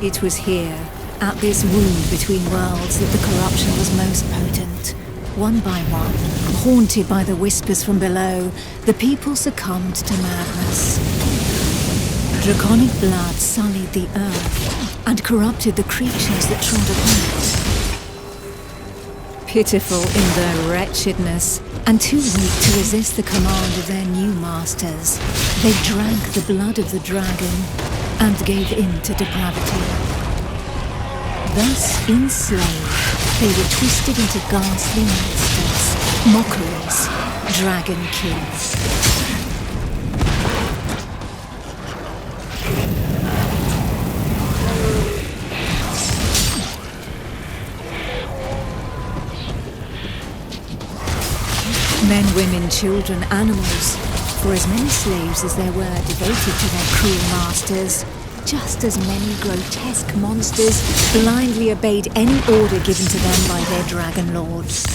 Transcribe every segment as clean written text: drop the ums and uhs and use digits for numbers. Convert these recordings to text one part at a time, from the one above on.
It was here, at this wound between worlds, that the corruption was most potent. One by one, haunted by the whispers from below, the people succumbed to madness. Draconic blood sullied the earth and corrupted the creatures that trod upon it. Pitiful in their wretchedness, and too weak to resist the command of their new masters, they drank the blood of the dragon and gave in to depravity. Thus enslaved, they were twisted into ghastly monsters, mockeries, Dragonkin. Men, women, children, animals, for as many slaves as there were devoted to their cruel masters, just as many grotesque monsters blindly obeyed any order given to them by their dragon lords.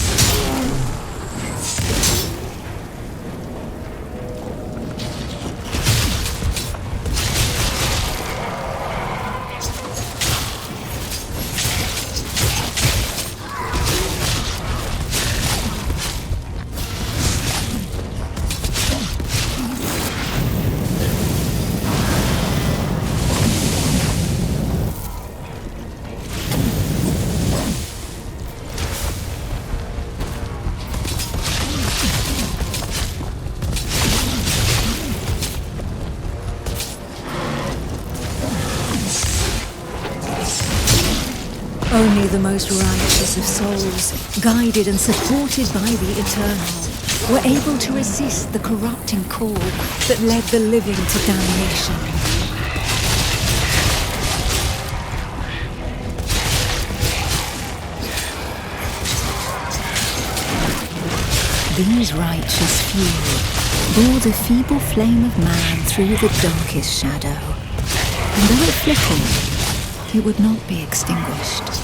Only the most righteous of souls, guided and supported by the Eternal, were able to resist the corrupting call that led the living to damnation. These righteous few bore the feeble flame of man through the darkest shadow, and though it flickered, it would not be extinguished.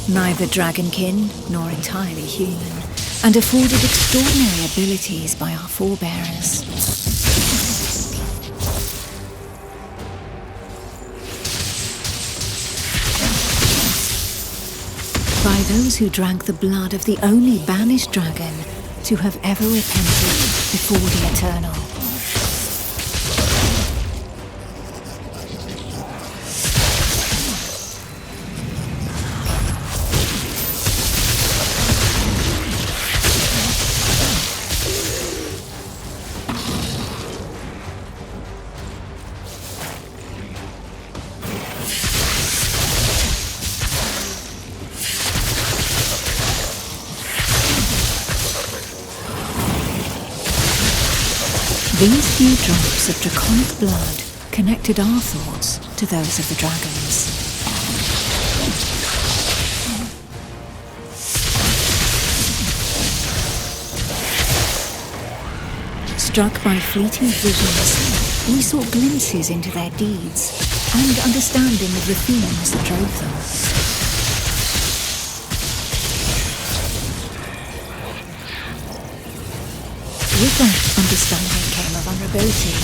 Neither Dragonkin nor entirely human, and afforded extraordinary abilities by our forebearers. By those who drank the blood of the only banished dragon to have ever repented before the Eternal. These few drops of draconic blood connected our thoughts to those of the dragons. Struck by fleeting visions, we saw glimpses into their deeds and understanding of the themes that drove them. With that understanding came a vulnerability.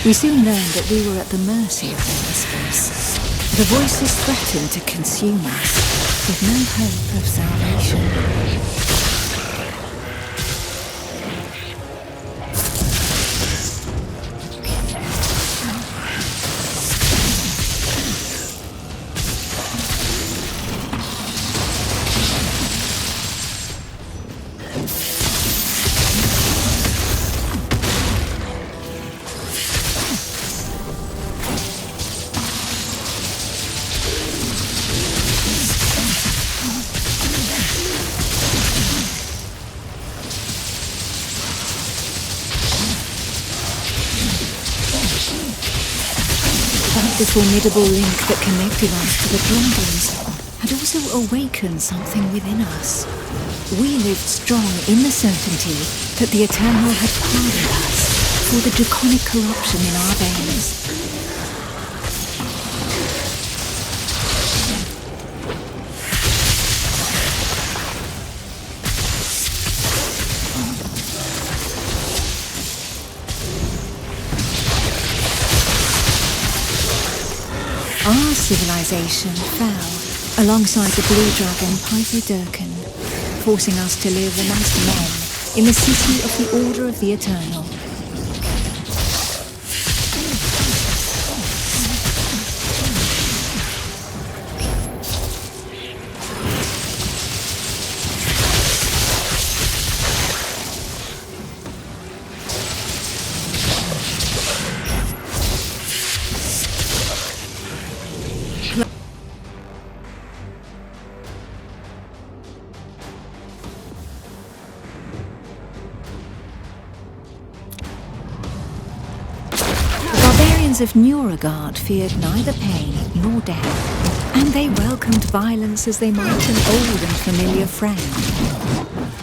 We soon learned that we were at the mercy of their whispers. The voices threatened to consume us, with no hope of salvation. The formidable link that connected us to the dragons had also awakened something within us. We lived strong in the certainty that the Eternal had pardoned us for the draconic corruption in our veins. Our civilization fell alongside the blue dragon Pythodurcan, forcing us to live amongst men in the city of the Order of the Eternal. Of Nuragard feared neither pain nor death, and they welcomed violence as they might an old and familiar friend.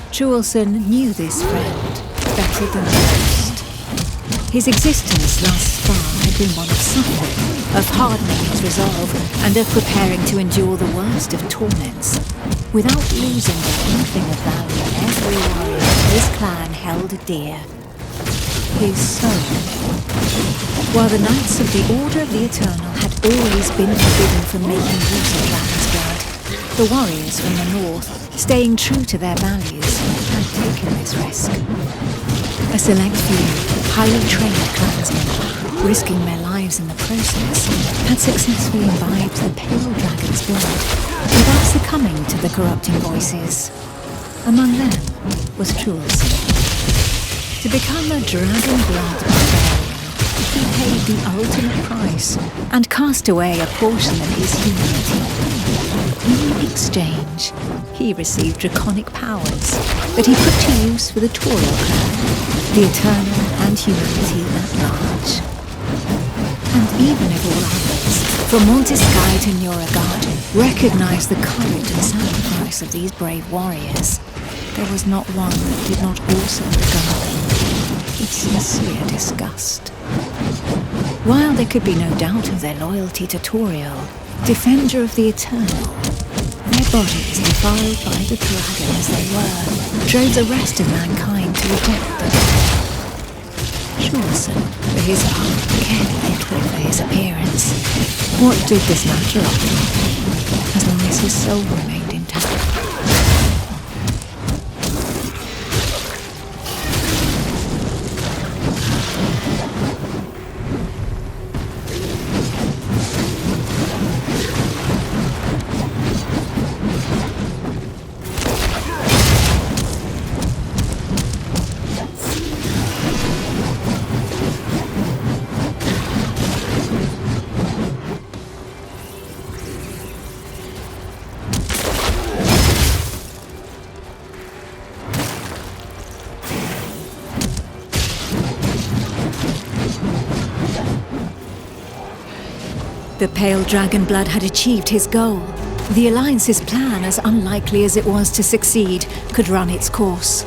Chulson knew this friend better than most. His existence thus far had been one of suffering, of hardening his resolve, and of preparing to endure the worst of torments, without losing anything of value every warrior his clan held dear. His soul. While the Knights of the Order of the Eternal had always been forbidden from making use of dragon's blood, the warriors from the north, staying true to their values, had taken this risk. A select few, highly trained clansmen, risking their lives in the process, had successfully imbibed the pale dragon's blood without succumbing to the corrupting voices. Among them was Chulson. To become a dragon blood barbarian, he paid the ultimate price and cast away a portion of his humanity. In exchange, he received draconic powers that he put to use for the Tauriel clan, the Eternal and humanity at large. And even if all others, from Montesky to Nuragard, recognized the courage and sacrifice of these brave warriors, there was not one that did not also regard them with sincere disgust. While there could be no doubt of their loyalty to Tauriel, defender of the Eternal, their bodies defiled by the dragon as they were, drove the rest of mankind to reject them. Chulson, for his part, cared little for his appearance. What did this matter of him, as long as his soul remained intact? The pale dragon blood had achieved his goal. The Alliance's plan, as unlikely as it was to succeed, could run its course.